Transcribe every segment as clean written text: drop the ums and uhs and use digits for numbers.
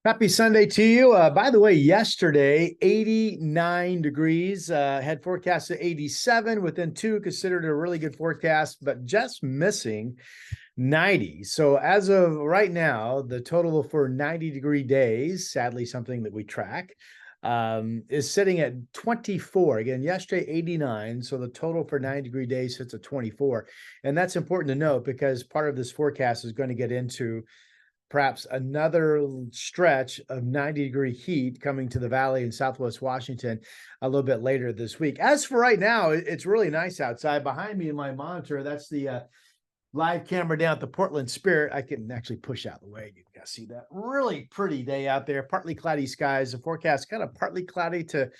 Happy Sunday to you. By the way, yesterday, 89 degrees, had forecast to 87, within two, considered a really good forecast, but just missing 90. So as of right now, the total for 90-degree days, sadly something that we track, is sitting at 24. Again, yesterday 89, so the total for 90-degree days sits at 24. And that's important to note because part of this forecast is going to get into perhaps another stretch of 90-degree heat coming to the valley in Southwest Washington a little bit later this week. As for right now, it's really nice outside. Behind me in my monitor, that's the live camera down at the Portland Spirit. I can actually push out the way. You can see that really pretty day out there. Partly cloudy skies. The forecast kind of partly cloudy to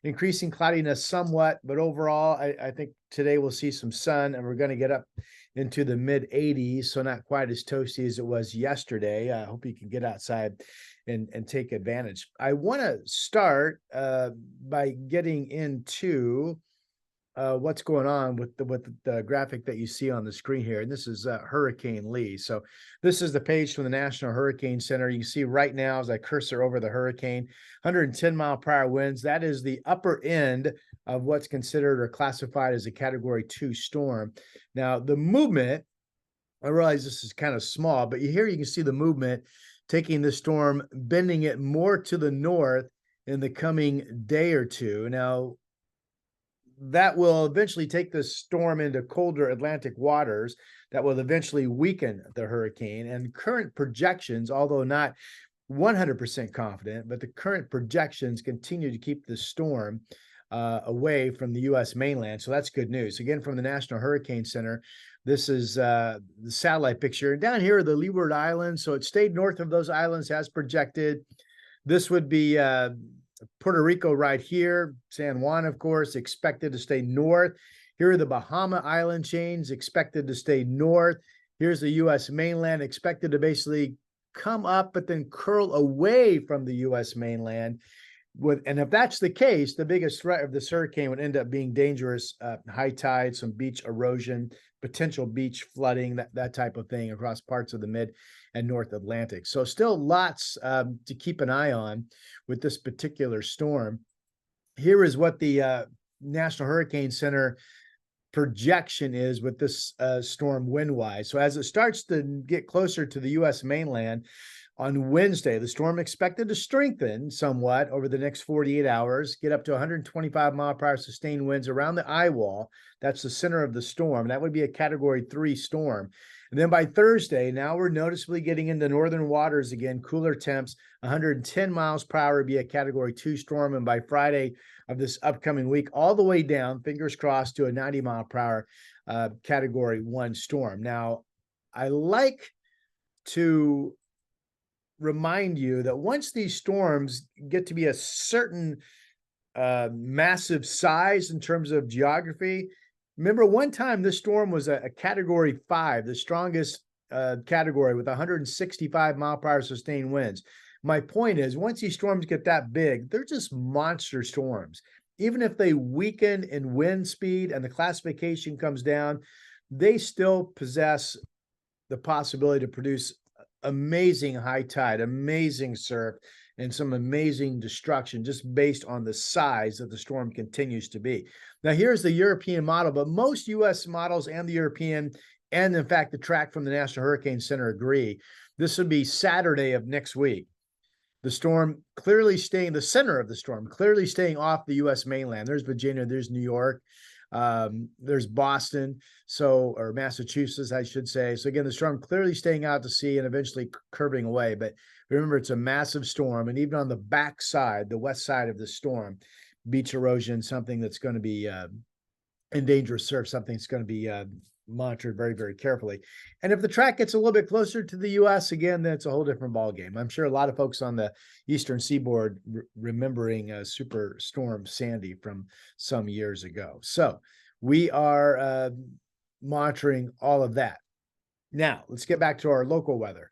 increasing cloudiness somewhat, but overall, I think today we'll see some sun and we're going to get up into the mid 80s, so not quite as toasty as it was yesterday. I hope you can get outside and take advantage. I want to start by getting into what's going on with the graphic that you see on the screen here. And this is Hurricane Lee. So this is the page from the National Hurricane Center. You can see right now as I cursor over the hurricane, 110-mile-per-hour winds. That is the upper end of what's considered or classified as a Category 2 storm. Now, the movement, I realize this is kind of small, but here you can see the movement taking the storm, bending it more to the north in the coming day or two. Now, that will eventually take the storm into colder Atlantic waters that will eventually weaken the hurricane. And current projections, although not 100% confident, but the current projections continue to keep the storm away from the U.S. mainland. So that's good news. Again, from the National Hurricane Center, this is the satellite picture. Down here are the Leeward Islands. So it stayed north of those islands as projected. This would be Puerto Rico right here. San Juan, of course, expected to stay north. Here are the Bahama Island chains, expected to stay north. Here's the U.S. mainland, expected to basically come up, but then curl away from the U.S. mainland. And if that's the case, the biggest threat of this hurricane would end up being dangerous high tide, some beach erosion, potential beach flooding, that type of thing across parts of the mid and North Atlantic. So still lots to keep an eye on with this particular storm. Here is what the National Hurricane Center projection is with this storm wind-wise. So as it starts to get closer to the U.S. mainland, on Wednesday, the storm expected to strengthen somewhat over the next 48 hours, get up to 125-mile-per-hour sustained winds around the eye wall. That's the center of the storm. That would be a Category 3 storm. And then by Thursday, now we're noticeably getting into northern waters again, cooler temps, 110 miles per hour would be a Category 2 storm. And by Friday of this upcoming week, all the way down, fingers crossed, to a 90-mile-per-hour Category 1 storm. Now, I like to remind you that once these storms get to be a certain massive size in terms of geography, remember one time this storm was a Category 5, the strongest category with 165-mile-per-hour sustained winds. My point is, once these storms get that big, they're just monster storms. Even if they weaken in wind speed and the classification comes down, they still possess the possibility to produce amazing high tide, amazing surf, and some amazing destruction just based on the size that the storm continues to be. Now, here's the European model, but most U.S. models and the European, and in fact, the track from the National Hurricane Center agree. This would be Saturday of next week. The storm clearly staying, the center of the storm, clearly staying off the U.S. mainland. There's Virginia, there's New York, there's Boston, or Massachusetts, I should say. So again, the storm clearly staying out to sea and eventually curving away. But remember, it's a massive storm. And even on the back side, the west side of the storm, beach erosion, something that's going to be in dangerous surf, something that's going to be monitored very, very carefully. And if the track gets a little bit closer to the U.S., again, then it's a whole different ballgame. I'm sure a lot of folks on the eastern seaboard remembering Superstorm Sandy from some years ago. So we are monitoring all of that. Now, let's get back to our local weather.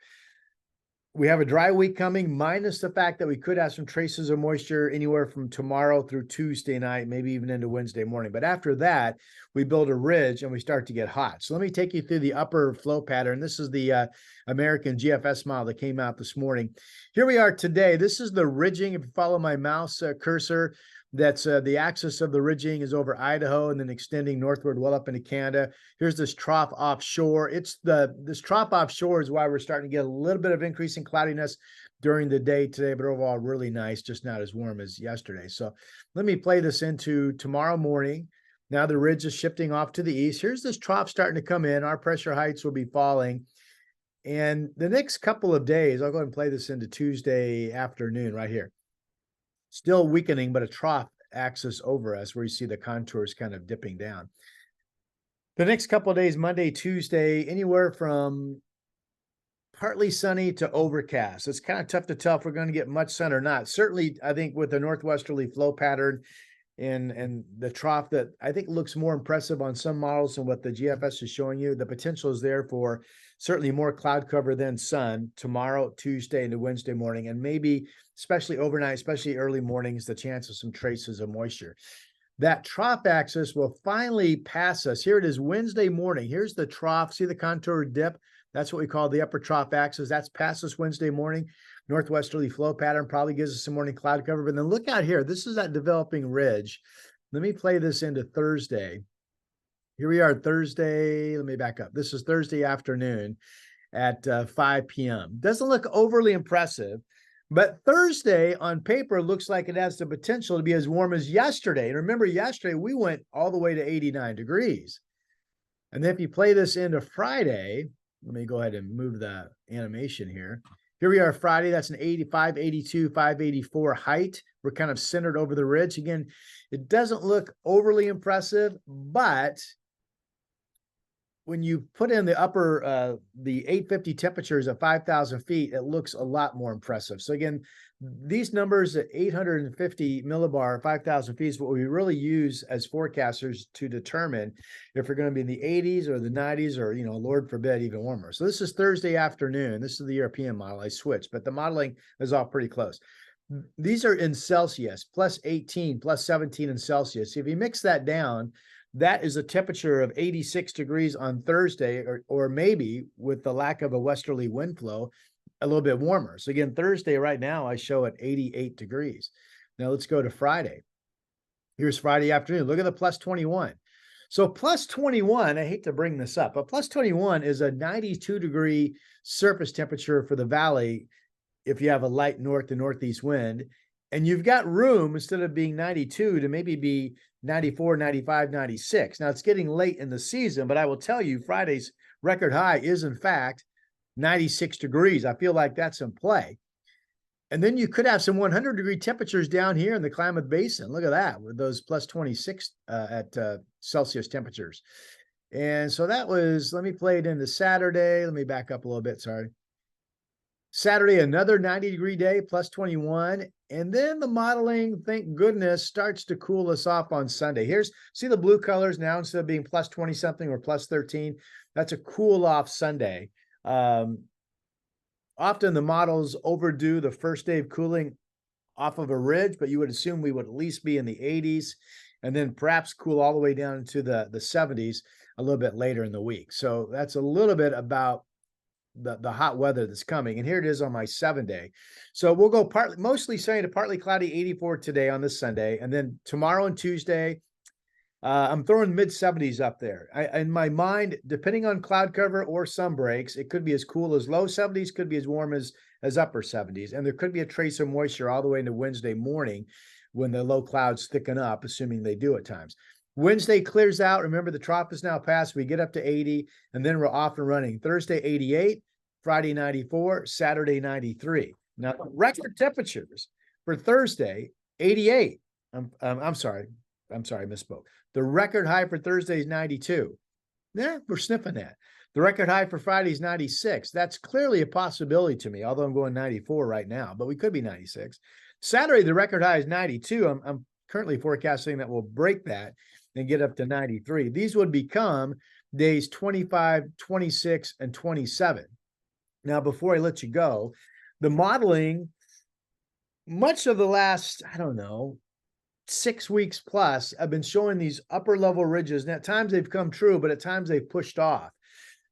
We have a dry week coming, minus the fact that we could have some traces of moisture anywhere from tomorrow through Tuesday night, maybe even into Wednesday morning. But after that, we build a ridge and we start to get hot. So let me take you through the upper flow pattern. This is the American GFS model that came out this morning. Here we are today. This is the ridging. If you follow my mouse cursor, that's the axis of the ridging is over Idaho and then extending northward well up into Canada. Here's this trough offshore. This trough offshore is why we're starting to get a little bit of increasing cloudiness during the day today, but overall really nice, just not as warm as yesterday. So let me play this into tomorrow morning. Now the ridge is shifting off to the east. Here's this trough starting to come in. Our pressure heights will be falling. And the next couple of days, I'll go ahead and play this into Tuesday afternoon right here. Still weakening, but a trough axis over us where you see the contours kind of dipping down. The next couple of days, Monday, Tuesday, anywhere from partly sunny to overcast. It's kind of tough to tell if we're going to get much sun or not. Certainly, I think with the northwesterly flow pattern and the trough that I think looks more impressive on some models than what the GFS is showing you, the potential is there for certainly more cloud cover than sun tomorrow, Tuesday into Wednesday morning, and maybe especially overnight, especially early mornings, the chance of some traces of moisture. That trough axis will finally pass us. Here it is Wednesday morning. Here's the trough. See the contour dip? That's what we call the upper trough axis. That's past us Wednesday morning. Northwesterly flow pattern probably gives us some morning cloud cover. But then look out here. This is that developing ridge. Let me play this into Thursday. Here we are Thursday. Let me back up. This is Thursday afternoon at 5 p.m. Doesn't look overly impressive, but Thursday on paper looks like it has the potential to be as warm as yesterday. And remember, yesterday we went all the way to 89 degrees. And then if you play this into Friday, let me go ahead and move the animation here. Here we are Friday. That's an 85, 82, 584 height. We're kind of centered over the ridge. Again, it doesn't look overly impressive, but when you put in the upper, the 850 temperatures at 5,000 feet, it looks a lot more impressive. So again, these numbers at 850 millibar, 5,000 feet is what we really use as forecasters to determine if we're going to be in the 80s or the 90s or, Lord forbid, even warmer. So this is Thursday afternoon. This is the European model. I switched, but the modeling is all pretty close. These are in Celsius, plus 18, plus 17 in Celsius. If you mix that down, that is a temperature of 86 degrees on Thursday, or maybe with the lack of a westerly wind flow, a little bit warmer. So again, Thursday right now, I show at 88 degrees. Now let's go to Friday. Here's Friday afternoon. Look at the plus 21. So plus 21, I hate to bring this up, but plus 21 is a 92-degree surface temperature for the valley if you have a light north to northeast wind. And you've got room, instead of being 92, to maybe be 94, 95, 96. Now, it's getting late in the season, but I will tell you, Friday's record high is, in fact, 96 degrees. I feel like that's in play. And then you could have some 100-degree temperatures down here in the Klamath Basin. Look at that, with those plus 26 at Celsius temperatures. And so that was, let me play it into Saturday. Let me back up a little bit, sorry. Saturday, another 90-degree day, plus 21. And then the modeling, thank goodness, starts to cool us off on Sunday. See the blue colors now, instead of being plus 20-something or plus 13. That's a cool off Sunday. Often the models overdo the first day of cooling off of a ridge, but you would assume we would at least be in the 80s and then perhaps cool all the way down into the 70s a little bit later in the week. So that's a little bit about the hot weather that's coming. And here it is on my 7-day. So we'll go mostly sunny to partly cloudy, 84 today on this Sunday. And then tomorrow and Tuesday, I'm throwing mid-70s up there. In my mind, depending on cloud cover or sun breaks, it could be as cool as low 70s, could be as warm as upper 70s. And there could be a trace of moisture all the way into Wednesday morning when the low clouds thicken up, assuming they do at times. Wednesday clears out. Remember, the trough is now passed. We get up to 80, and then we're off and running. Thursday, 88, Friday, 94, Saturday, 93. Now, record temperatures for Thursday, 88. I'm sorry, I misspoke. The record high for Thursday is 92. Yeah, we're sniffing that. The record high for Friday is 96. That's clearly a possibility to me, although I'm going 94 right now, but we could be 96. Saturday, the record high is 92. I'm currently forecasting that we'll break that and get up to 93. These would become days 25, 26, and 27. Now, before I let you go, the modeling, much of the last, I don't know, 6 weeks plus, I've been showing these upper level ridges. And at times they've come true, but at times they've pushed off.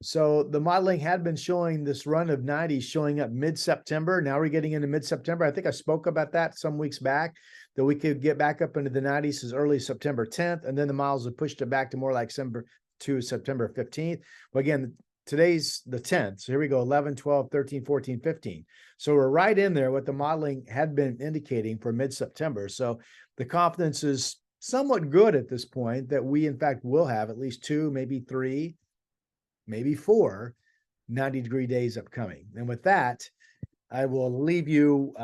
So the modeling had been showing this run of 90s showing up mid-September. Now we're getting into mid-September. I think I spoke about that some weeks back, that we could get back up into the 90s as early as September 10th. And then the models have pushed it back to more like September 15th. Well, again, today's the 10th. So here we go, 11, 12, 13, 14, 15. So we're right in there what the modeling had been indicating for mid-September. So the confidence is somewhat good at this point that we, in fact, will have at least 2, maybe 3, maybe 4 90-degree days upcoming. And with that, I will leave you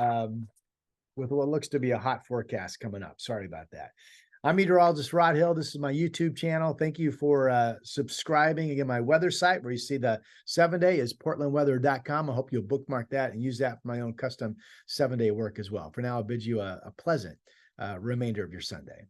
with what looks to be a hot forecast coming up. Sorry about that. I'm meteorologist Rod Hill. This is my YouTube channel. Thank you for subscribing. Again, my weather site where you see the 7-day is portlandweather.com. I hope you'll bookmark that and use that for my own custom 7-day work as well. For now, I'll bid you a pleasant remainder of your Sunday.